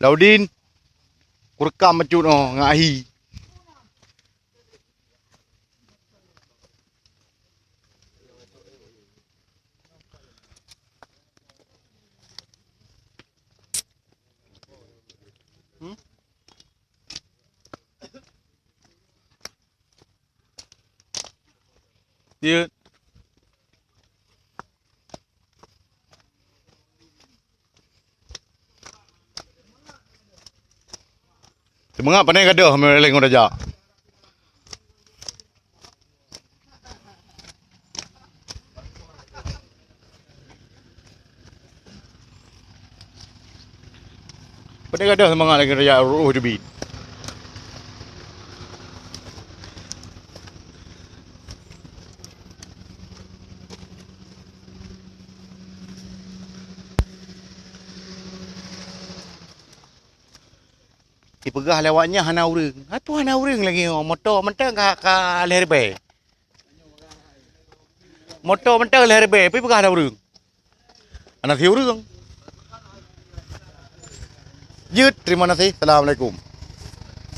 Daudin. Kurekam macut no ngahi. Dia Semangat pandai gadah meleng raja. Pandai gadah semangat lagi raja roh debi. Pegah lewatnya hana urang. Atu hana urang lagi motor mentang ka leher be. Motor mentang leher be, pi pegah ada urang. Anak si urang. Jut, terima kasih. Assalamualaikum.